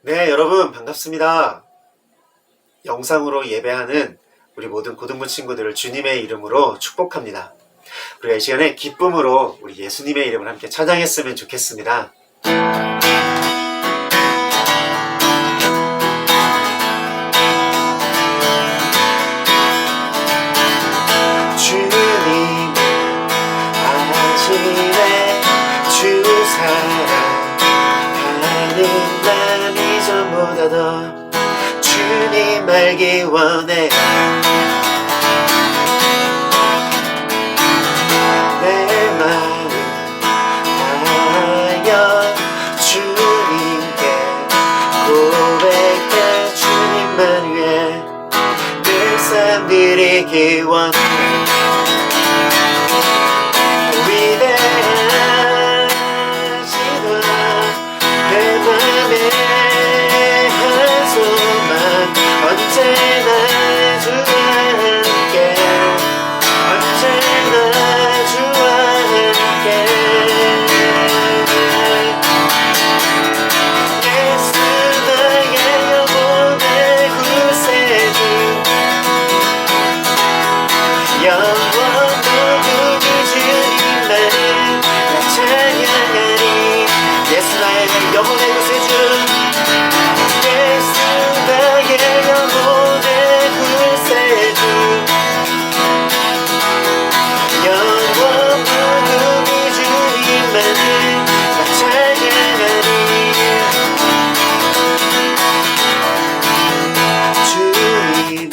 네, 여러분 반갑습니다. 영상으로 예배하는 우리 모든 고등부 친구들을 주님의 이름으로 축복합니다. 우리가 이 시간에 기쁨으로 우리 예수님의 이름을 함께 찬양했으면 좋겠습니다. 주님 아시네 주 사랑하는 마음이 전보다 더 주님 알기 원해. 내 마음 다하여 주님께 고백해 주님만 위해 늘 삶 드리기 원해. 위대하시다 내 맘에 한 소망 언제나 주와 함께 언제나 주와 함께 예수 나의 영혼의 구세주 영원 누구니 주님만을 나 찬양하리. 예수 나의 영혼의 구세주 예수 나의 영혼의 구세주 영원 누구니 주님만을 나 찬양하리. 주님을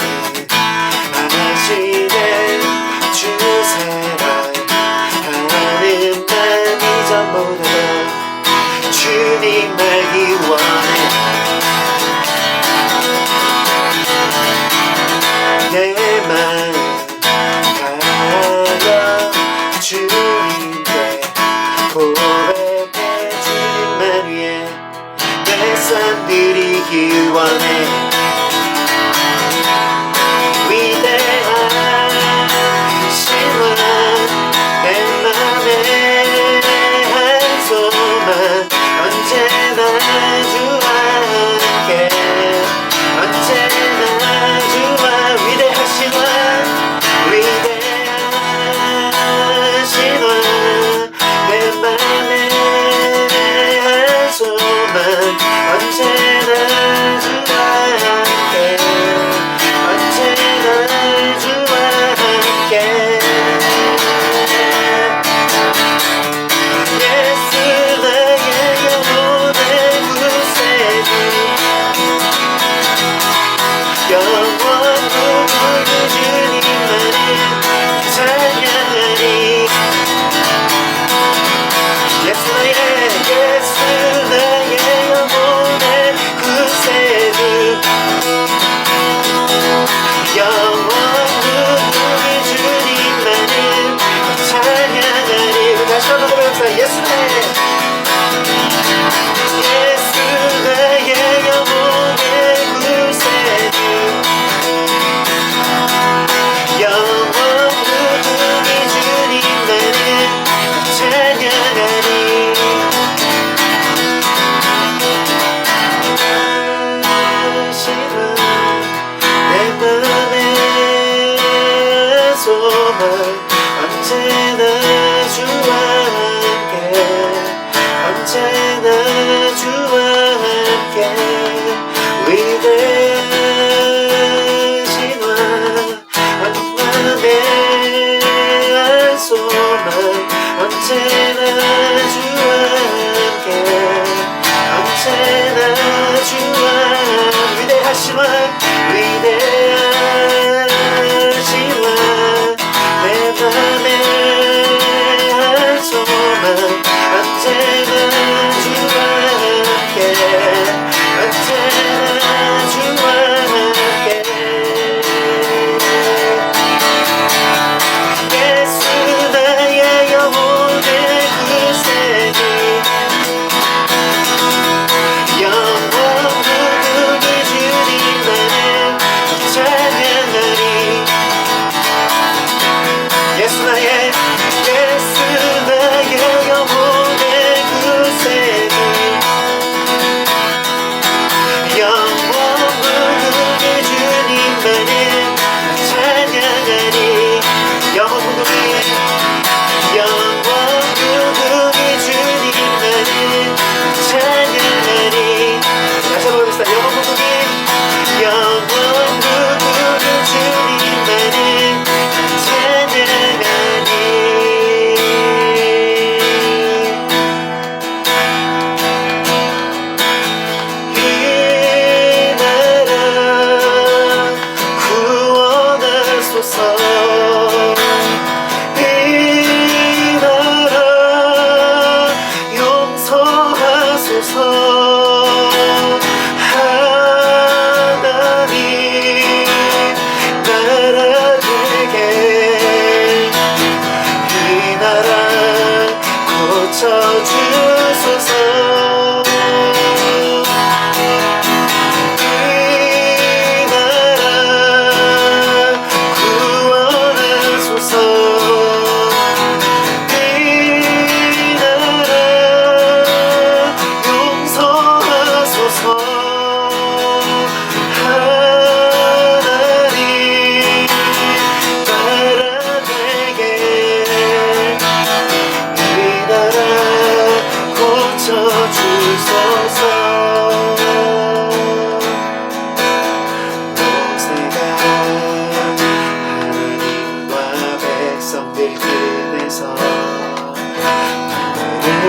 아시네 주 사랑하는 마음이 전보다 더 주님 알기 원해. 내 마음 다하여 주님께 고백해 주님만 위해 내 삶 드리기 원해. 내 맘에 한 소망 언제나 주와 함께 언제나 주와 위대하신 왕 위대하신 왕 내 맘에 한 소망 언제나 주와 함께 언제나 주와 함께 영원 누구니 주님만을 찬양하리. 예수 나의 영혼의 구세주 영원 누구니 주님만을 찬양하리. 우리 다시 한번 고백합시다. 예수 나의 영혼의 구세주 영원 누구니 주님만을 찬양하리. 하시는 내 맘의 소망 언제나 주와 함께 언제나 주와 함께 위대하신 왕 맘의 한 소망 언제나 주와 함께 언제나 주와 위대하신 왕 위대하신 왕 내 맘의 한 소망 언제나 주와 함께 언제나 주와 함께 예수 나의 영혼의 구세주 고쳐주소서.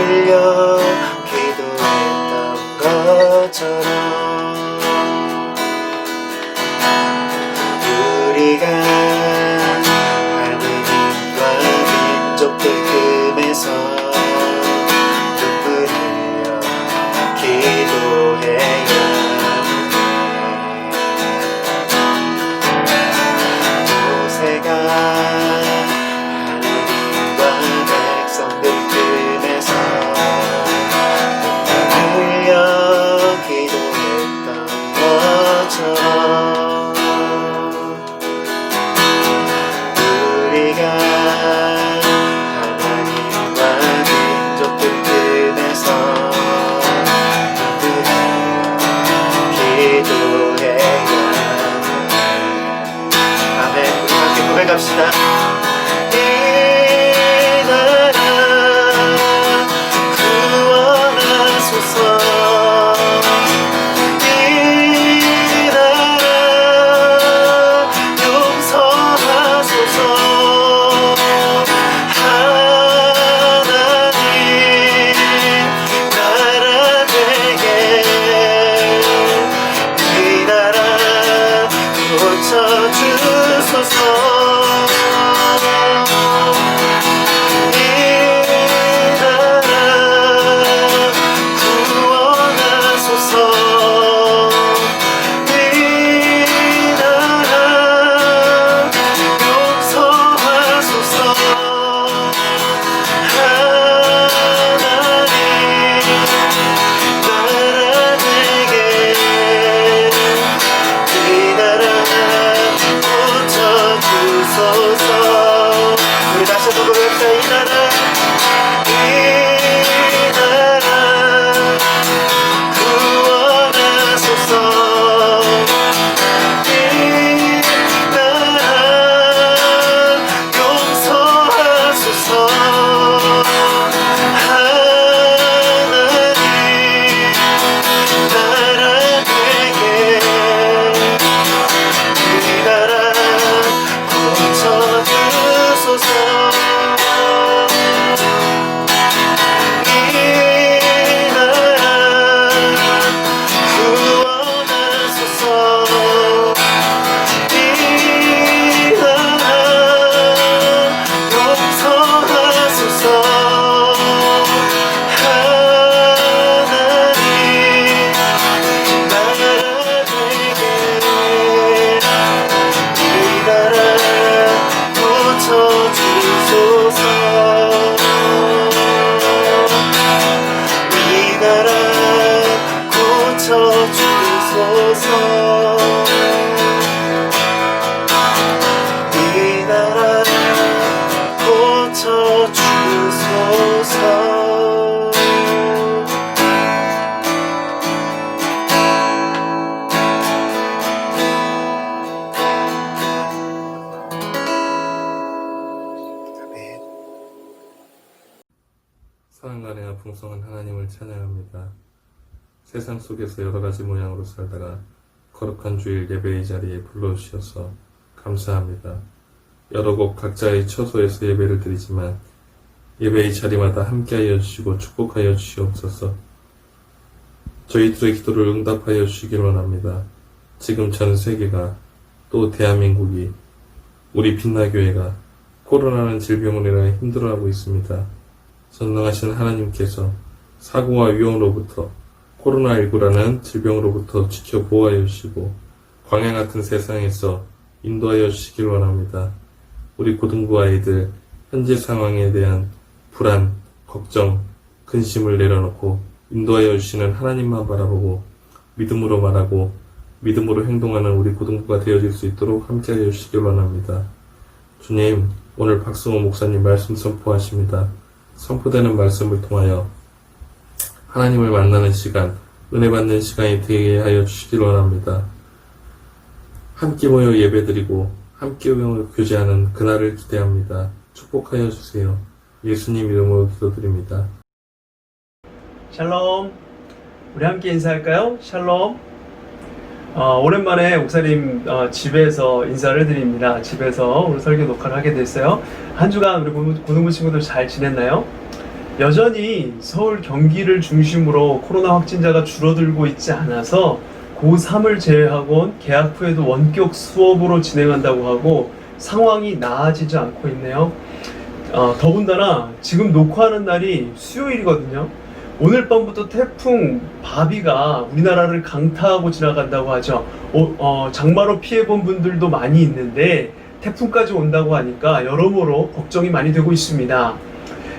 흘려 기도했던 것처럼 우리가 하느님과 민족들 틈에서 눈물 흘려 기도해야 해. 모세가 우리가 하나님과 민족들 틈에서 기도해야 아멘. 우리 함께 고백합시다. 이 나라 구원하소서. 사랑간에나 풍성한 하나님을 찬양합니다. 세상 속에서 여러가지 모양으로 살다가 거룩한 주일 예배의 자리에 불러주셔서 감사합니다. 여러 곳 각자의 처소에서 예배를 드리지만 예배의 자리마다 함께하여 주시고 축복하여 주시옵소서. 저희들의 기도를 응답하여 주시길 원합니다. 지금 전 세계가 또 대한민국이 우리 빛나교회가 코로나라는 질병으로 인해 힘들어하고 있습니다. 전능하신 하나님께서 사고와 위험으로부터 코로나19라는 질병으로부터 지켜 보호하여 주시고 광야 같은 세상에서 인도하여 주시길 원합니다. 우리 고등부 아이들 현재 상황에 대한 불안, 걱정, 근심을 내려놓고 인도하여 주시는 하나님만 바라보고 믿음으로 말하고 믿음으로 행동하는 우리 고등부가 되어질 수 있도록 함께하여 주시길 원합니다. 주님, 오늘 박승호 목사님 말씀 선포하십니다. 선포되는 말씀을 통하여 하나님을 만나는 시간, 은혜 받는 시간이 되게 하여 주시길 원합니다. 함께 모여 예배드리고 함께 모여 교제하는 그날을 기대합니다. 축복하여 주세요. 예수님 이름으로 기도드립니다. 샬롬. 우리 함께 인사할까요? 샬롬. 오랜만에 목사님 집에서 인사를 드립니다. 집에서 오늘 설교 녹화를 하게 됐어요. 한 주간 우리 고등부 친구들 잘 지냈나요? 여전히 서울 경기를 중심으로 코로나 확진자가 줄어들고 있지 않아서 고3을 제외하곤 개학 후에도 원격 수업으로 진행한다고 하고 상황이 나아지지 않고 있네요. 더군다나 지금 녹화하는 날이 수요일이거든요. 오늘 밤부터 태풍 바비가 우리나라를 강타하고 지나간다고 하죠. 장마로 피해본 분들도 많이 있는데 태풍까지 온다고 하니까 여러모로 걱정이 많이 되고 있습니다.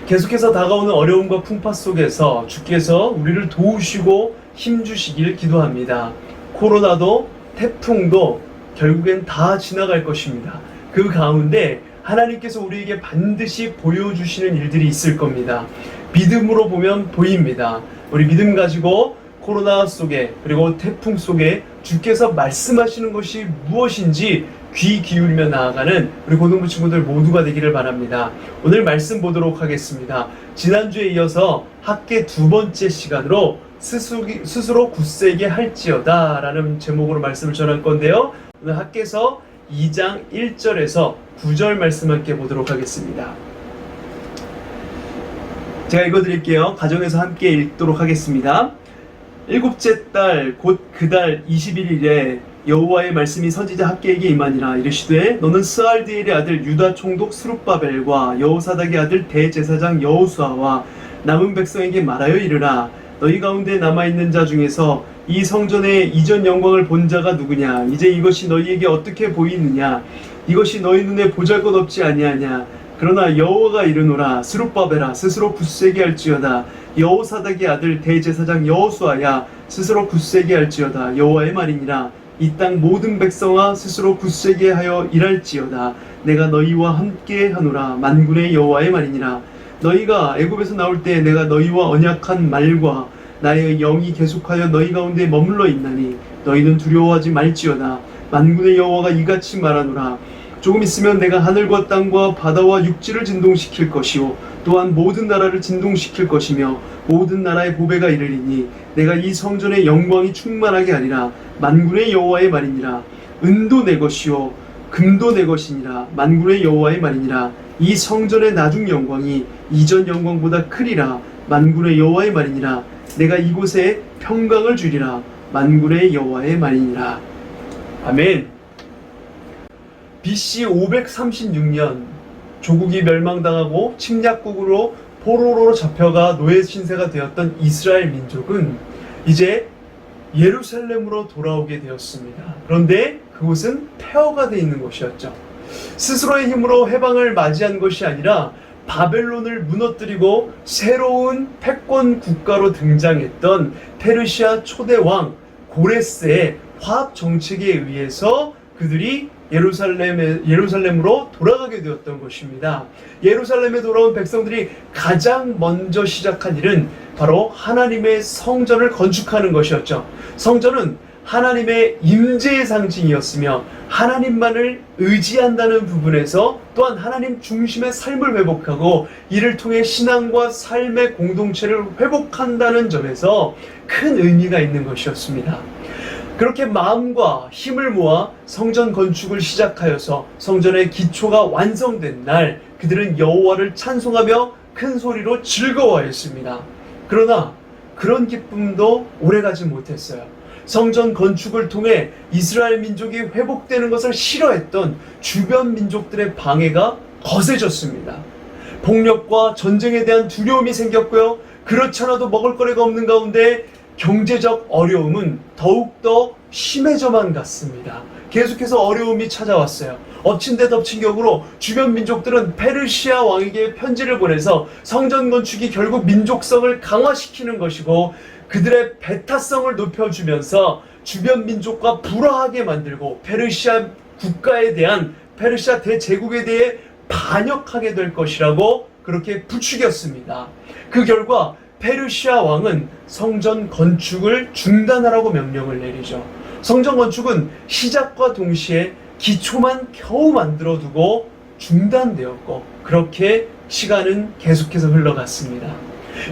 계속해서 다가오는 어려움과 풍파 속에서 주께서 우리를 도우시고 힘주시길 기도합니다. 코로나도 태풍도 결국엔 다 지나갈 것입니다. 그 가운데 하나님께서 우리에게 반드시 보여주시는 일들이 있을 겁니다. 믿음으로 보면 보입니다. 우리 믿음 가지고 코로나 속에 그리고 태풍 속에 주께서 말씀하시는 것이 무엇인지 귀 기울이며 나아가는 우리 고등부 친구들 모두가 되기를 바랍니다. 오늘 말씀 보도록 하겠습니다. 지난주에 이어서 학계 두 번째 시간으로 스스로 굳세게 할지어다 라는 제목으로 말씀을 전할 건데요. 오늘 학계서 2장 1절에서 9절 말씀 함께 보도록 하겠습니다. 제가 읽어드릴게요. 가정에서 함께 읽도록 하겠습니다. 일곱째 달 곧 그 달 21일에 여호와의 말씀이 선지자 학계에게 임하니라. 이르시되 너는 스알디엘의 아들 유다 총독 스룹바벨과 여호사닥의 아들 대제사장 여호수아와 남은 백성에게 말하여 이르라. 너희 가운데 남아있는 자 중에서 이 성전의 이전 영광을 본 자가 누구냐? 이제 이것이 너희에게 어떻게 보이느냐? 이것이 너희 눈에 보잘것없지 아니하냐? 그러나 여호와가 이르노라. 스룹바벨아 스스로 굳세게 할지어다. 여호사닥의 아들 대제사장 여호수아야 스스로 굳세게 할지어다. 여호와의 말이니라. 이 땅 모든 백성아 스스로 굳세게 하여 일할지어다. 내가 너희와 함께 하노라. 만군의 여호와의 말이니라. 너희가 애굽에서 나올 때 내가 너희와 언약한 말과 나의 영이 계속하여 너희 가운데 머물러 있나니 너희는 두려워하지 말지어다. 만군의 여호와가 이같이 말하노라. 조금 있으면 내가 하늘과 땅과 바다와 육지를 진동시킬 것이요 또한 모든 나라를 진동시킬 것이며 모든 나라의 보배가 이르리니 내가 이 성전의 영광이 충만하게 하리라. 만군의 여호와의 말이니라. 은도 내 것이요 금도 내 것이니라. 만군의 여호와의 말이니라. 이 성전의 나중 영광이 이전 영광보다 크리라. 만군의 여호와의 말이니라. 내가 이곳에 평강을 주리라. 만군의 여호와의 말이니라. 아멘. BC 536년 조국이 멸망당하고 침략국으로 포로로 잡혀가 노예 신세가 되었던 이스라엘 민족은 이제 예루살렘으로 돌아오게 되었습니다. 그런데 그곳은 폐허가 되어 있는 곳이었죠. 스스로의 힘으로 해방을 맞이한 것이 아니라 바벨론을 무너뜨리고 새로운 패권 국가로 등장했던 페르시아 초대 왕 고레스의 화합 정책에 의해서 그들이 예루살렘으로 돌아가게 되었던 것입니다. 예루살렘에 돌아온 백성들이 가장 먼저 시작한 일은 바로 하나님의 성전을 건축하는 것이었죠. 성전은 하나님의 임재의 상징이었으며 하나님만을 의지한다는 부분에서 또한 하나님 중심의 삶을 회복하고 이를 통해 신앙과 삶의 공동체를 회복한다는 점에서 큰 의미가 있는 것이었습니다. 그렇게 마음과 힘을 모아 성전 건축을 시작하여서 성전의 기초가 완성된 날 그들은 여호와를 찬송하며 큰 소리로 즐거워했습니다. 그러나 그런 기쁨도 오래가지 못했어요. 성전 건축을 통해 이스라엘 민족이 회복되는 것을 싫어했던 주변 민족들의 방해가 거세졌습니다. 폭력과 전쟁에 대한 두려움이 생겼고요. 그렇지 않아도 먹을거리가 없는 가운데 경제적 어려움은 더욱더 심해져만 갔습니다. 계속해서 어려움이 찾아왔어요. 엎친 데 덮친 격으로 주변 민족들은 페르시아 왕에게 편지를 보내서 성전 건축이 결국 민족성을 강화시키는 것이고 그들의 배타성을 높여주면서 주변 민족과 불화하게 만들고 페르시아 국가에 대한 페르시아 대제국에 대해 반역하게 될 것이라고 그렇게 부추겼습니다. 그 결과 페르시아 왕은 성전 건축을 중단하라고 명령을 내리죠. 성전 건축은 시작과 동시에 기초만 겨우 만들어두고 중단되었고 그렇게 시간은 계속해서 흘러갔습니다.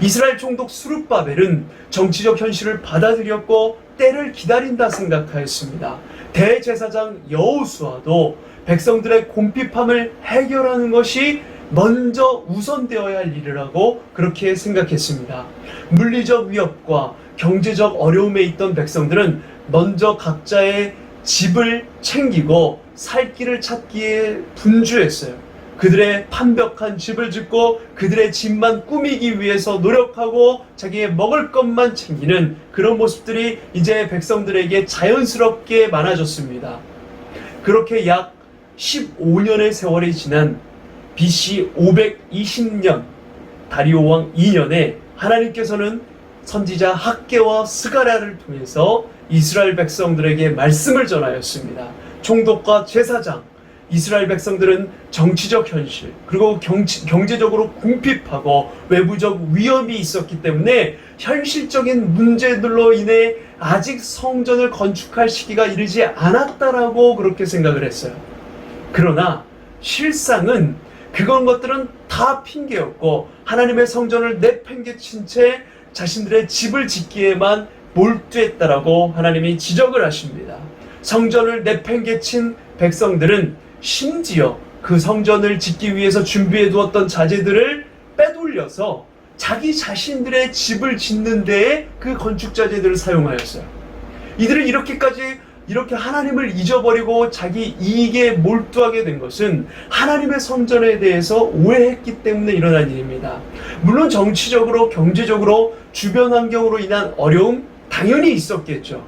이스라엘 총독 스룹바벨은 정치적 현실을 받아들였고 때를 기다린다 생각하였습니다. 대제사장 여호수아도 백성들의 곰핍함을 해결하는 것이 먼저 우선되어야 할 일이라고 그렇게 생각했습니다. 물리적 위협과 경제적 어려움에 있던 백성들은 먼저 각자의 집을 챙기고 살 길을 찾기에 분주했어요. 그들의 판벽한 집을 짓고 그들의 집만 꾸미기 위해서 노력하고 자기의 먹을 것만 챙기는 그런 모습들이 이제 백성들에게 자연스럽게 많아졌습니다. 그렇게 약 15년의 세월이 지난 BC 520년 다리오 왕 2년에 하나님께서는 선지자 학개와 스가랴를 통해서 이스라엘 백성들에게 말씀을 전하였습니다. 총독과 제사장, 이스라엘 백성들은 정치적 현실 그리고 경제적으로 궁핍하고 외부적 위험이 있었기 때문에 현실적인 문제들로 인해 아직 성전을 건축할 시기가 이르지 않았다라고 그렇게 생각을 했어요. 그러나 실상은 그런 것들은 다 핑계였고 하나님의 성전을 내팽개친 채 자신들의 집을 짓기에만 몰두했다라고 하나님이 지적을 하십니다. 성전을 내팽개친 백성들은 심지어 그 성전을 짓기 위해서 준비해 두었던 자재들을 빼돌려서 자기 자신들의 집을 짓는 데에 그 건축 자재들을 사용하였어요. 이들은 이렇게 하나님을 잊어버리고 자기 이익에 몰두하게 된 것은 하나님의 성전에 대해서 오해했기 때문에 일어난 일입니다. 물론 정치적으로 경제적으로 주변 환경으로 인한 어려움 당연히 있었겠죠.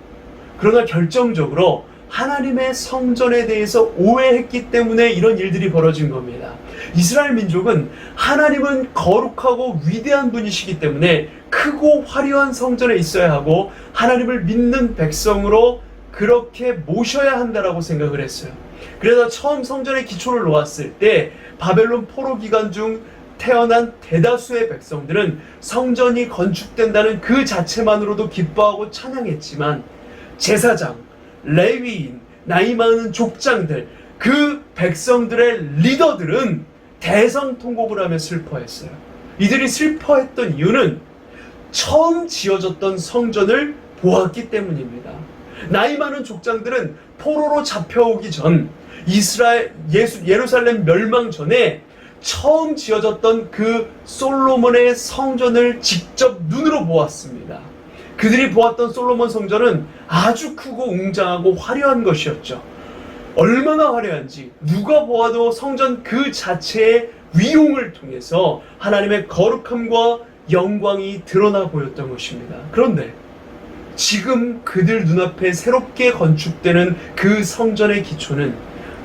그러나 결정적으로 하나님의 성전에 대해서 오해했기 때문에 이런 일들이 벌어진 겁니다. 이스라엘 민족은 하나님은 거룩하고 위대한 분이시기 때문에 크고 화려한 성전에 있어야 하고 하나님을 믿는 백성으로 그렇게 모셔야 한다라고 생각을 했어요. 그래서 처음 성전의 기초를 놓았을 때 바벨론 포로 기간 중 태어난 대다수의 백성들은 성전이 건축된다는 그 자체만으로도 기뻐하고 찬양했지만 제사장, 레위인, 나이 많은 족장들, 그 백성들의 리더들은 대성통곡을 하며 슬퍼했어요. 이들이 슬퍼했던 이유는 처음 지어졌던 성전을 보았기 때문입니다. 나이 많은 족장들은 포로로 잡혀오기 전 예루살렘 멸망 전에 처음 지어졌던 그 솔로몬의 성전을 직접 눈으로 보았습니다. 그들이 보았던 솔로몬 성전은 아주 크고 웅장하고 화려한 것이었죠. 얼마나 화려한지 누가 보아도 성전 그 자체의 위용을 통해서 하나님의 거룩함과 영광이 드러나 보였던 것입니다. 그런데 지금 그들 눈앞에 새롭게 건축되는 그 성전의 기초는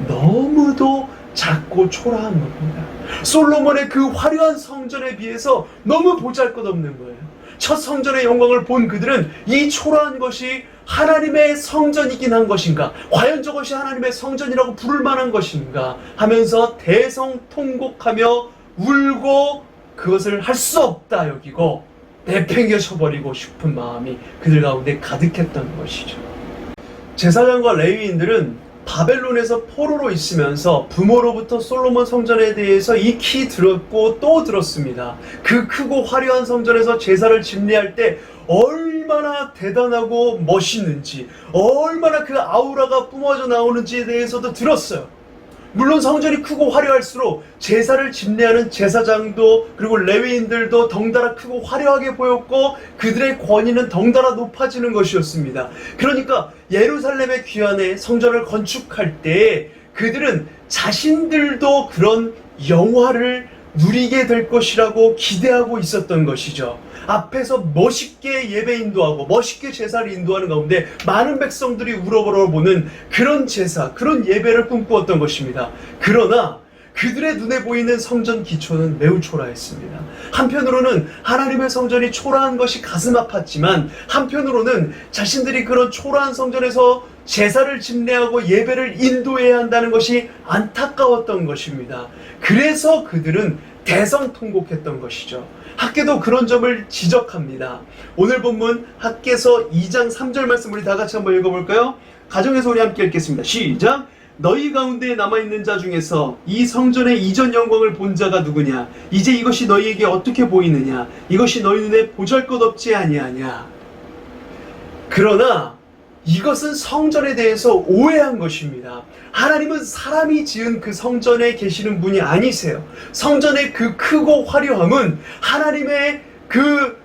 너무도 작고 초라한 겁니다. 솔로몬의 그 화려한 성전에 비해서 너무 보잘것없는 거예요. 첫 성전의 영광을 본 그들은 이 초라한 것이 하나님의 성전이긴 한 것인가? 과연 저것이 하나님의 성전이라고 부를 만한 것인가? 하면서 대성통곡하며 울고 그것을 할 수 없다 여기고 내팽개쳐버리고 싶은 마음이 그들 가운데 가득했던 것이죠. 제사장과 레위인들은 바벨론에서 포로로 있으면서 부모로부터 솔로몬 성전에 대해서 익히 들었고 또 들었습니다. 그 크고 화려한 성전에서 제사를 집례할 때 얼마나 대단하고 멋있는지, 얼마나 그 아우라가 뿜어져 나오는지에 대해서도 들었어요. 물론 성전이 크고 화려할수록 제사를 집례하는 제사장도 그리고 레위인들도 덩달아 크고 화려하게 보였고 그들의 권위는 덩달아 높아지는 것이었습니다. 그러니까 예루살렘의 귀환의 성전을 건축할 때 그들은 자신들도 그런 영화를 누리게 될 것이라고 기대하고 있었던 것이죠. 앞에서 멋있게 예배 인도하고 멋있게 제사를 인도하는 가운데 많은 백성들이 우러러보는 그런 제사, 그런 예배를 꿈꾸었던 것입니다. 그러나 그들의 눈에 보이는 성전 기초는 매우 초라했습니다. 한편으로는 하나님의 성전이 초라한 것이 가슴 아팠지만, 한편으로는 자신들이 그런 초라한 성전에서 제사를 집례하고 예배를 인도해야 한다는 것이 안타까웠던 것입니다. 그래서 그들은 대성통곡했던 것이죠. 학개도 그런 점을 지적합니다. 오늘 본문 학개서 2장 3절 말씀 우리 다 같이 한번 읽어볼까요? 가정에서 우리 함께 읽겠습니다. 시작! 너희 가운데 남아있는 자 중에서 이 성전의 이전 영광을 본 자가 누구냐? 이제 이것이 너희에게 어떻게 보이느냐? 이것이 너희 눈에 보잘것없지 아니하냐? 그러나 이것은 성전에 대해서 오해한 것입니다. 하나님은 사람이 지은 그 성전에 계시는 분이 아니세요. 성전의 그 크고 화려함은 하나님의 그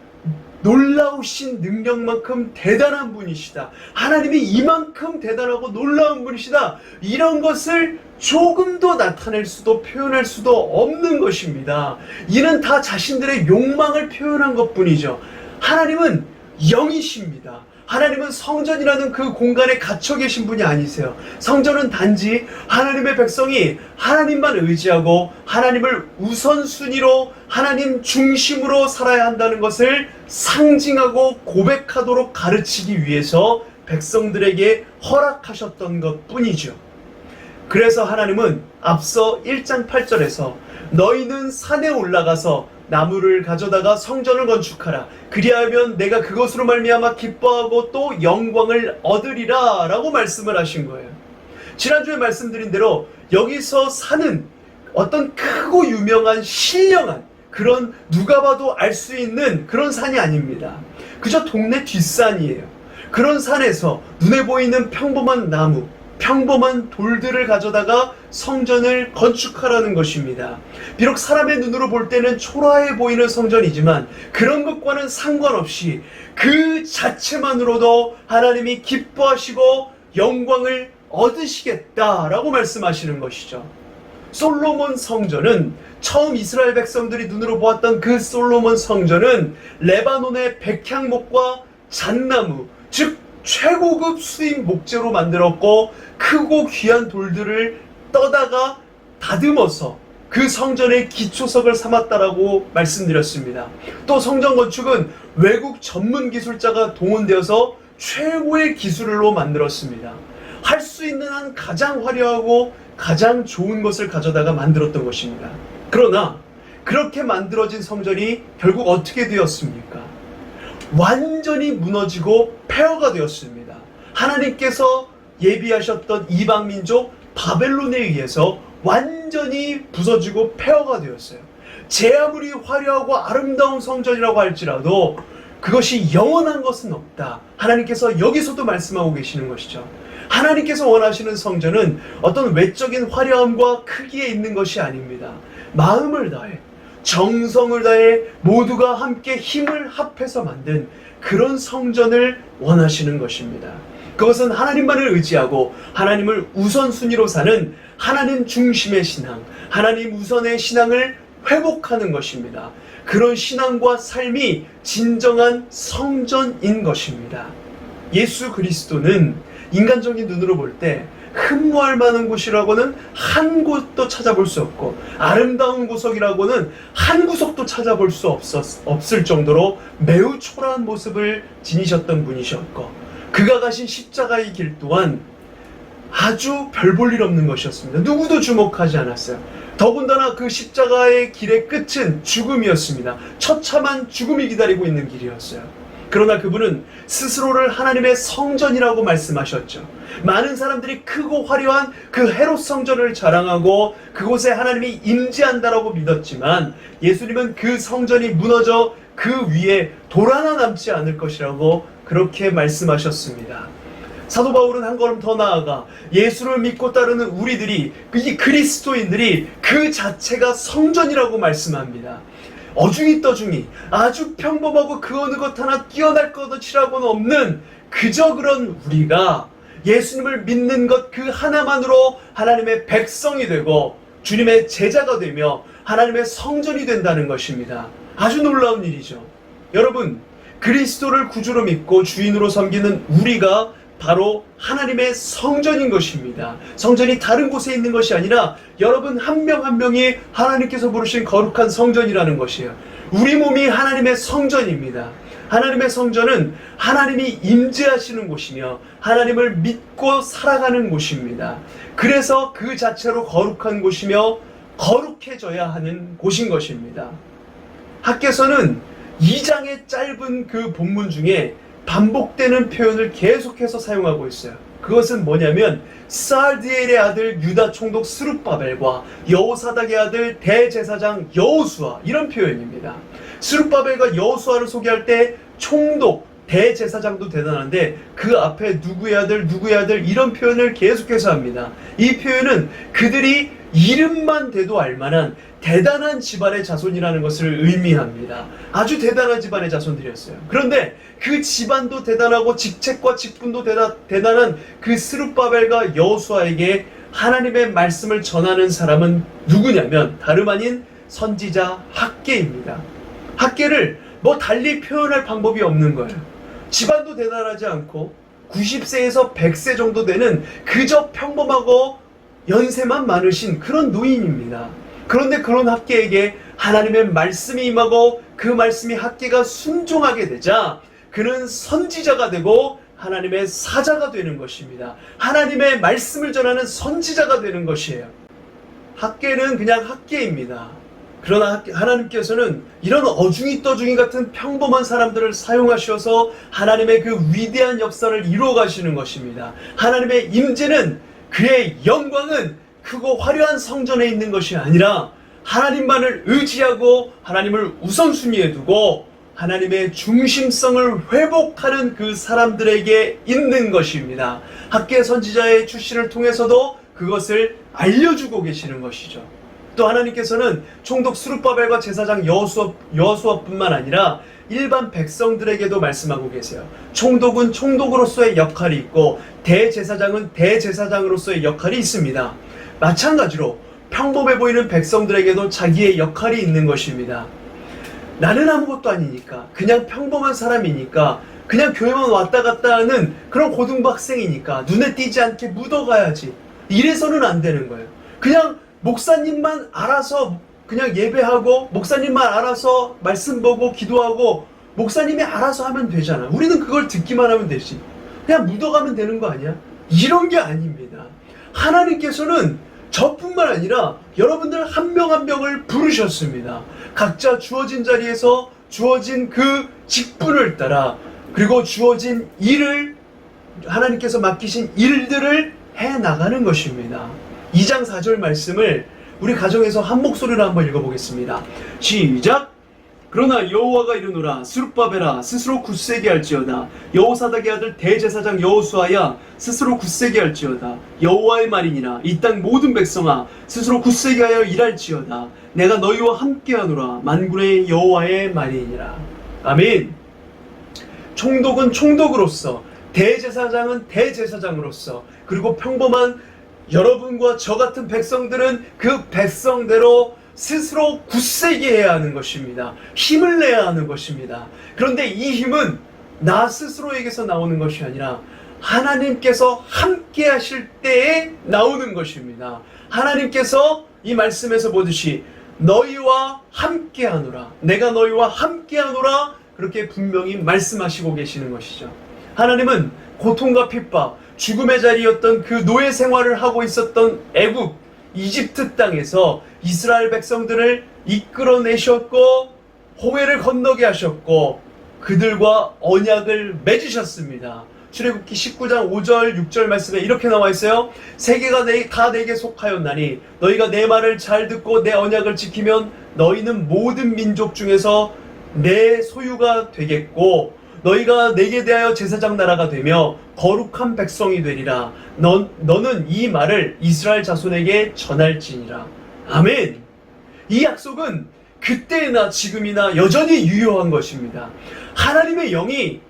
놀라우신 능력만큼 대단한 분이시다. 하나님이 이만큼 대단하고 놀라운 분이시다. 이런 것을 조금도 나타낼 수도 표현할 수도 없는 것입니다. 이는 다 자신들의 욕망을 표현한 것뿐이죠. 하나님은 영이십니다. 하나님은 성전이라는 그 공간에 갇혀 계신 분이 아니세요. 성전은 단지 하나님의 백성이 하나님만 의지하고 하나님을 우선순위로 하나님 중심으로 살아야 한다는 것을 상징하고 고백하도록 가르치기 위해서 백성들에게 허락하셨던 것 뿐이죠. 그래서 하나님은 앞서 1장 8절에서 너희는 산에 올라가서 나무를 가져다가 성전을 건축하라. 그리하면 내가 그것으로 말미암아 기뻐하고 또 영광을 얻으리라 라고 말씀을 하신 거예요. 지난주에 말씀드린 대로 여기서 산은 어떤 크고 유명한 신령한 그런 누가 봐도 알 수 있는 그런 산이 아닙니다. 그저 동네 뒷산이에요. 그런 산에서 눈에 보이는 평범한 나무, 평범한 돌들을 가져다가 성전을 건축하라는 것입니다. 비록 사람의 눈으로 볼 때는 초라해 보이는 성전이지만 그런 것과는 상관없이 그 자체만으로도 하나님이 기뻐하시고 영광을 얻으시겠다라고 말씀하시는 것이죠. 솔로몬 성전은 처음 이스라엘 백성들이 눈으로 보았던 그 솔로몬 성전은 레바논의 백향목과 잣나무, 즉 최고급 수입 목재로 만들었고 크고 귀한 돌들을 떠다가 다듬어서 그 성전의 기초석을 삼았다라고 말씀드렸습니다. 또 성전 건축은 외국 전문 기술자가 동원되어서 최고의 기술로 만들었습니다. 할 수 있는 한 가장 화려하고 가장 좋은 것을 가져다가 만들었던 것입니다. 그러나 그렇게 만들어진 성전이 결국 어떻게 되었습니까? 완전히 무너지고 폐허가 되었습니다. 하나님께서 예비하셨던 이방민족 바벨론에 의해서 완전히 부서지고 폐허가 되었어요. 제 아무리 화려하고 아름다운 성전이라고 할지라도 그것이 영원한 것은 없다. 하나님께서 여기서도 말씀하고 계시는 것이죠. 하나님께서 원하시는 성전은 어떤 외적인 화려함과 크기에 있는 것이 아닙니다. 마음을 다해, 정성을 다해 모두가 함께 힘을 합해서 만든 그런 성전을 원하시는 것입니다. 그것은 하나님만을 의지하고 하나님을 우선순위로 사는 하나님 중심의 신앙, 하나님 우선의 신앙을 회복하는 것입니다. 그런 신앙과 삶이 진정한 성전인 것입니다. 예수 그리스도는 인간적인 눈으로 볼 때 흠모할 만한 곳이라고는 한 곳도 찾아볼 수 없고 아름다운 구석이라고는 한 구석도 찾아볼 수 없을 정도로 매우 초라한 모습을 지니셨던 분이셨고 그가 가신 십자가의 길 또한 아주 별 볼 일 없는 것이었습니다. 누구도 주목하지 않았어요. 더군다나 그 십자가의 길의 끝은 죽음이었습니다. 처참한 죽음이 기다리고 있는 길이었어요. 그러나 그분은 스스로를 하나님의 성전이라고 말씀하셨죠. 많은 사람들이 크고 화려한 그 헤롯 성전을 자랑하고 그곳에 하나님이 임재한다라고 믿었지만 예수님은 그 성전이 무너져 그 위에 돌 하나 남지 않을 것이라고 그렇게 말씀하셨습니다. 사도 바울은 한 걸음 더 나아가 예수를 믿고 따르는 우리들이, 이 그리스도인들이 그 자체가 성전이라고 말씀합니다. 어중이 떠중이 아주 평범하고 그 어느 것 하나 뛰어날 것이라고는 없는 그저 그런 우리가 예수님을 믿는 것 그 하나만으로 하나님의 백성이 되고 주님의 제자가 되며 하나님의 성전이 된다는 것입니다. 아주 놀라운 일이죠. 여러분, 그리스도를 구주로 믿고 주인으로 섬기는 우리가 바로 하나님의 성전인 것입니다. 성전이 다른 곳에 있는 것이 아니라 여러분 한 명 한 명이 하나님께서 부르신 거룩한 성전이라는 것이에요. 우리 몸이 하나님의 성전입니다. 하나님의 성전은 하나님이 임재하시는 곳이며 하나님을 믿고 살아가는 곳입니다. 그래서 그 자체로 거룩한 곳이며 거룩해져야 하는 곳인 것입니다. 학개서는 2장의 짧은 그 본문 중에 반복되는 표현을 계속해서 사용하고 있어요. 그것은 뭐냐면 살디엘의 아들 유다 총독 스룹바벨과 여호사닥의 아들 대제사장 여호수아, 이런 표현입니다. 스룹바벨과 여호수아를 소개할 때 총독, 대제사장도 대단한데 그 앞에 누구의 아들 이런 표현을 계속해서 합니다. 이 표현은 그들이 이름만 대도 알만한 대단한 집안의 자손이라는 것을 의미합니다. 아주 대단한 집안의 자손들이었어요. 그런데 그 집안도 대단하고 직책과 직분도 대단한 그 스룹바벨과 여호수아에게 하나님의 말씀을 전하는 사람은 누구냐면 다름 아닌 선지자 학개입니다. 학개를 뭐 달리 표현할 방법이 없는 거예요. 집안도 대단하지 않고 90세에서 100세 정도 되는 그저 평범하고 연세만 많으신 그런 노인입니다. 그런데 그런 학개에게 하나님의 말씀이 임하고 그 말씀이 학개가 순종하게 되자 그는 선지자가 되고 하나님의 사자가 되는 것입니다. 하나님의 말씀을 전하는 선지자가 되는 것이에요. 학개는 그냥 학개입니다. 그러나 하나님께서는 이런 어중이 떠중이 같은 평범한 사람들을 사용하셔서 하나님의 그 위대한 역사를 이루어 가시는 것입니다. 하나님의 임재는, 그의 영광은 크고 화려한 성전에 있는 것이 아니라 하나님만을 의지하고 하나님을 우선순위에 두고 하나님의 중심성을 회복하는 그 사람들에게 있는 것입니다. 학개 선지자의 출신을 통해서도 그것을 알려주고 계시는 것이죠. 또 하나님께서는 총독 스룹바벨과 제사장 여호수아뿐만 아니라 일반 백성들에게도 말씀하고 계세요. 총독은 총독으로서의 역할이 있고 대제사장은 대제사장으로서의 역할이 있습니다. 마찬가지로 평범해 보이는 백성들에게도 자기의 역할이 있는 것입니다. 나는 아무것도 아니니까, 그냥 평범한 사람이니까, 그냥 교회만 왔다 갔다 하는 그런 고등부 학생이니까 눈에 띄지 않게 묻어가야지, 이래서는 안 되는 거예요. 그냥 목사님만 알아서 그냥 예배하고 목사님만 알아서 말씀 보고 기도하고 목사님이 알아서 하면 되잖아. 우리는 그걸 듣기만 하면 되지. 그냥 묻어가면 되는 거 아니야? 이런 게 아닙니다. 하나님께서는 저뿐만 아니라 여러분들 한 명 한 명을 부르셨습니다. 각자 주어진 자리에서 주어진 그 직분을 따라, 그리고 주어진 일을, 하나님께서 맡기신 일들을 해나가는 것입니다. 2장 4절 말씀을 우리 가정에서 한 목소리로 한번 읽어보겠습니다. 시작! 그러나 여호와가 이르노라, 스룹바벨아 스스로 굳세게 할지어다. 여호사닥의 아들 대제사장 여호수아야 스스로 굳세게 할지어다. 여호와의 말이니라. 이 땅 모든 백성아 스스로 굳세게 하여 일할지어다. 내가 너희와 함께하노라. 만군의 여호와의 말이니라. 아멘. 총독은 총독으로서, 대제사장은 대제사장으로서, 그리고 평범한 여러분과 저 같은 백성들은 그 백성대로 스스로 굳세게 해야 하는 것입니다. 힘을 내야 하는 것입니다. 그런데 이 힘은 나 스스로에게서 나오는 것이 아니라 하나님께서 함께 하실 때에 나오는 것입니다. 하나님께서 이 말씀에서 보듯이 너희와 함께 하노라, 내가 너희와 함께 하노라, 그렇게 분명히 말씀하시고 계시는 것이죠. 하나님은 고통과 핍박, 죽음의 자리였던 그 노예 생활을 하고 있었던 애굽, 이집트 땅에서 이스라엘 백성들을 이끌어내셨고 홍해를 건너게 하셨고 그들과 언약을 맺으셨습니다. 출애굽기 19장 5절 6절 말씀에 이렇게 나와 있어요. 세계가 다 내게 속하였나니 너희가 내 말을 잘 듣고 내 언약을 지키면 너희는 모든 민족 중에서 내 소유가 되겠고 너희가 내게 대하여 제사장 나라가 되며 거룩한 백성이 되리라. 너는 이 말을 이스라엘 자손에게 전할지니라. 아멘. 이 약속은 그때나 지금이나 여전히 유효한 것입니다. 하나님의 영이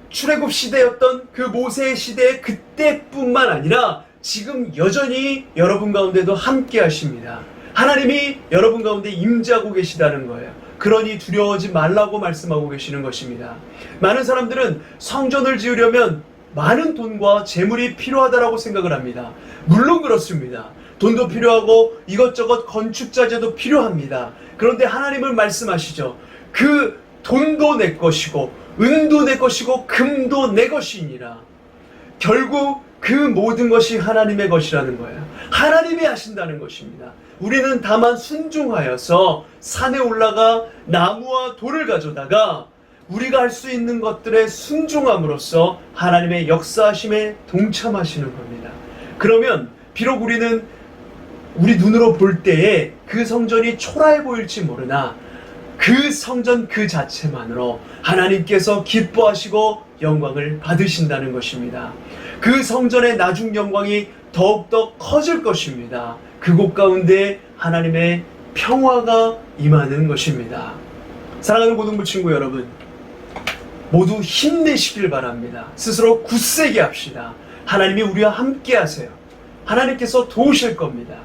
출애굽 시대였던 그 모세의 시대 그때뿐만 아니라 지금 여전히 여러분 가운데도 함께 하십니다. 하나님이 여러분 가운데 임재하고 계시다는 거예요. 그러니 두려워하지 말라고 말씀하고 계시는 것입니다. 많은 사람들은 성전을 지으려면 많은 돈과 재물이 필요하다라고 생각을 합니다. 물론 그렇습니다. 돈도 필요하고 이것저것 건축자재도 필요합니다. 그런데 하나님은 말씀하시죠. 그 돈도 내 것이고 은도 내 것이고 금도 내 것이니라. 결국 그 모든 것이 하나님의 것이라는 거예요. 하나님이 하신다는 것입니다. 우리는 다만 순종하여서 산에 올라가 나무와 돌을 가져다가 우리가 할 수 있는 것들에 순종함으로써 하나님의 역사하심에 동참하시는 겁니다. 그러면 비록 우리는 우리 눈으로 볼 때에 그 성전이 초라해 보일지 모르나 그 성전 그 자체만으로 하나님께서 기뻐하시고 영광을 받으신다는 것입니다. 그 성전의 나중 영광이 더욱더 커질 것입니다. 그곳 가운데 하나님의 평화가 임하는 것입니다. 사랑하는 고등부 친구 여러분, 모두 힘내시길 바랍니다. 스스로 굳세게 합시다. 하나님이 우리와 함께 하세요. 하나님께서 도우실 겁니다.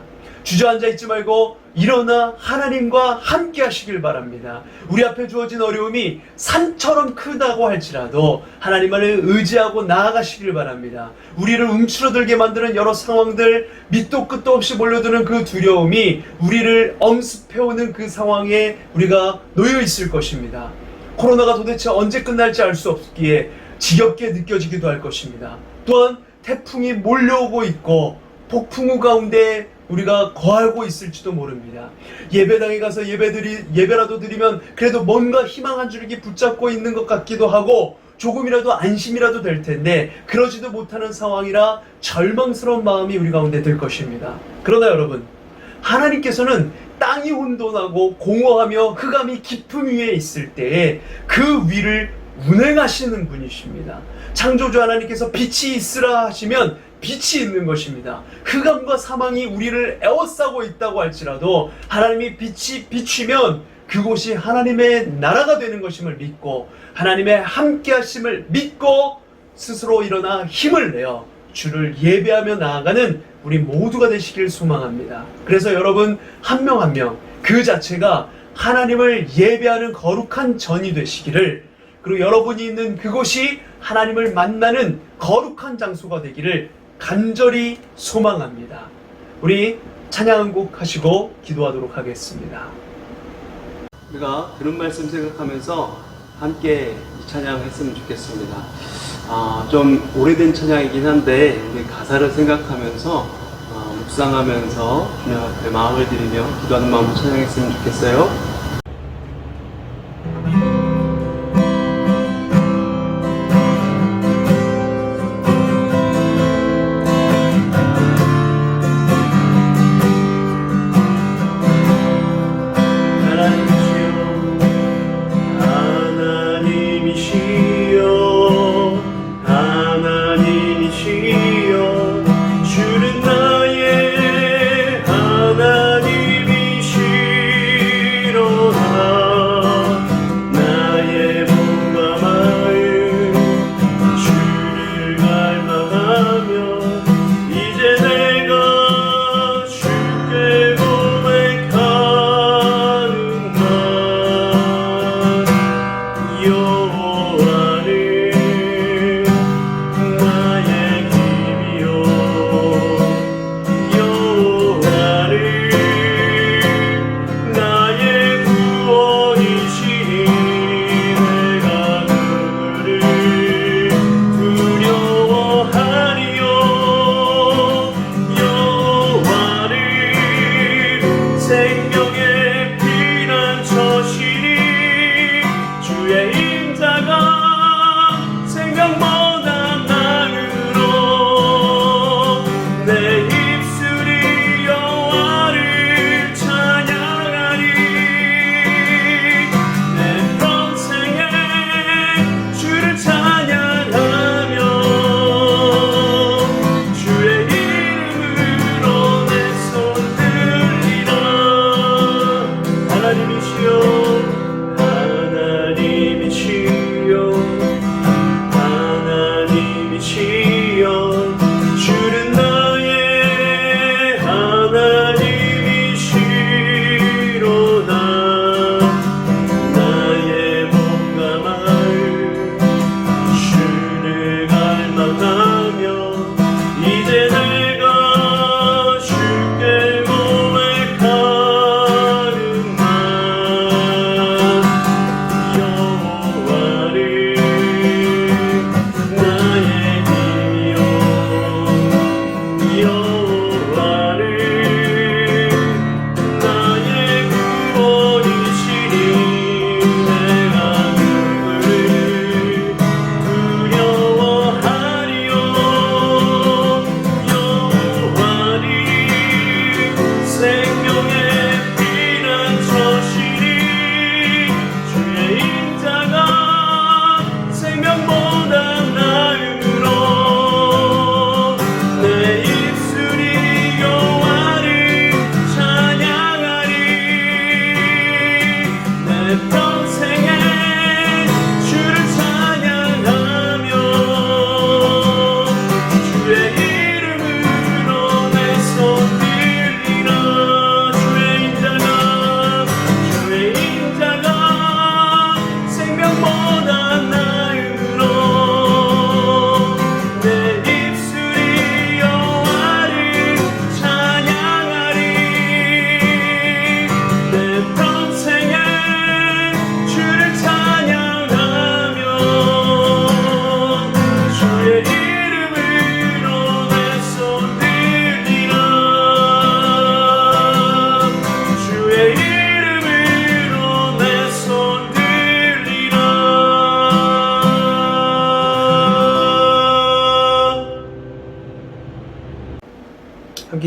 주저앉아 있지 말고 일어나 하나님과 함께 하시길 바랍니다. 우리 앞에 주어진 어려움이 산처럼 크다고 할지라도 하나님을 의지하고 나아가시길 바랍니다. 우리를 움츠러들게 만드는 여러 상황들, 밑도 끝도 없이 몰려드는 그 두려움이 우리를 엄습해오는 그 상황에 우리가 놓여 있을 것입니다. 코로나가 도대체 언제 끝날지 알 수 없기에 지겹게 느껴지기도 할 것입니다. 또한 태풍이 몰려오고 있고 폭풍우 가운데 우리가 거하고 있을지도 모릅니다. 예배당에 가서 예배라도 드리면 그래도 뭔가 희망 한 줄기 붙잡고 있는 것 같기도 하고 조금이라도 안심이라도 될 텐데 그러지도 못하는 상황이라 절망스러운 마음이 우리 가운데 들 것입니다. 그러나 여러분, 하나님께서는 땅이 혼돈하고 공허하며 흑암이 깊음 위에 있을 때에 그 위를 운행하시는 분이십니다. 창조주 하나님께서 빛이 있으라 하시면 빛이 있는 것입니다. 흑암과 사망이 우리를 에워싸고 있다고 할지라도 하나님이 빛이 비추면 그곳이 하나님의 나라가 되는 것임을 믿고 하나님의 함께 하심을 믿고 스스로 일어나 힘을 내어 주를 예배하며 나아가는 우리 모두가 되시길 소망합니다. 그래서 여러분 한 명 한 명 그 자체가 하나님을 예배하는 거룩한 전이 되시기를, 그리고 여러분이 있는 그곳이 하나님을 만나는 거룩한 장소가 되기를 간절히 소망합니다. 우리 찬양 한 곡 하시고 기도하도록 하겠습니다. 우리가 들은 말씀 생각하면서 함께 이 찬양 했으면 좋겠습니다. 좀 오래된 찬양이긴 한데 우리 가사를 생각하면서 묵상하면서 주님 앞에 마음을 드리며 기도하는 마음으로 찬양했으면 좋겠어요. 주는 나의 하나님이시로다.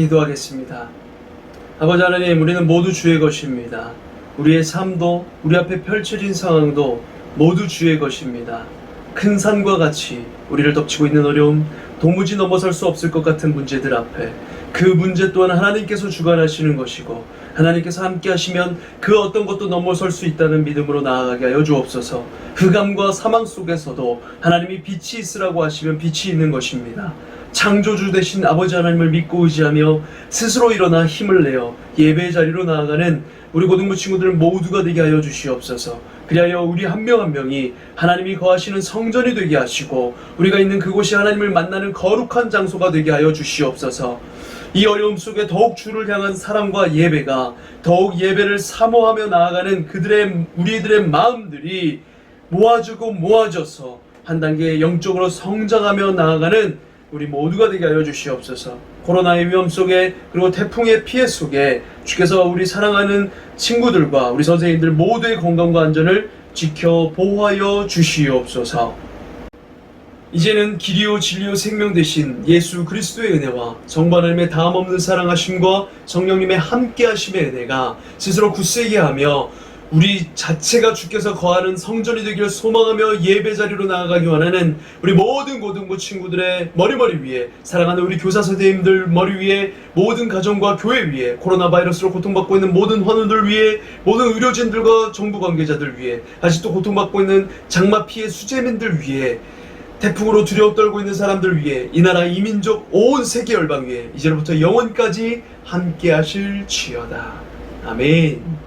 기도하겠습니다. 아버지 하나님, 우리는 모두 주의 것입니다. 우리의 삶도, 우리 앞에 펼쳐진 상황도 모두 주의 것입니다. 큰 산과 같이 우리를 덮치고 있는 어려움, 도무지 넘어설 수 없을 것 같은 문제들 앞에 그 문제 또한 하나님께서 주관하시는 것이고 하나님께서 함께 하시면 그 어떤 것도 넘어설 수 있다는 믿음으로 나아가게 하여 주옵소서. 흑암과 사망 속에서도 하나님이 빛이 있으라고 하시면 빛이 있는 것입니다. 창조주 되신 아버지 하나님을 믿고 의지하며 스스로 일어나 힘을 내어 예배의 자리로 나아가는 우리 고등부 친구들 모두가 되게 하여 주시옵소서. 그리하여 우리 한 명 한 명이 하나님이 거하시는 성전이 되게 하시고 우리가 있는 그곳이 하나님을 만나는 거룩한 장소가 되게 하여 주시옵소서. 이 어려움 속에 더욱 주를 향한 사랑과 예배가, 더욱 예배를 사모하며 나아가는 우리들의 마음들이 모아져서 한 단계 영적으로 성장하며 나아가는 우리 모두가 되게 하여 주시옵소서. 코로나의 위험 속에, 그리고 태풍의 피해 속에 주께서 우리 사랑하는 친구들과 우리 선생님들 모두의 건강과 안전을 지켜 보호하여 주시옵소서. 이제는 길이요 진리요 생명 되신 예수 그리스도의 은혜와 성부 하나님의 다함없는 사랑하심과 성령님의 함께하심의 은혜가 스스로 굳세게 하며 우리 자체가 주께서 거하는 성전이 되기를 소망하며 예배 자리로 나아가기 원하는 우리 모든 고등부 친구들의 머리 위에, 사랑하는 우리 교사 선생님들 머리 위에, 모든 가정과 교회 위에, 코로나 바이러스로 고통받고 있는 모든 환우들 위에, 모든 의료진들과 정부 관계자들 위에, 아직도 고통받고 있는 장마 피해 수재민들 위에, 태풍으로 두려워 떨고 있는 사람들 위해, 이 나라 이민족 온 세계 열방 위에 이제부터 영원까지 함께 하실지어다. 아멘.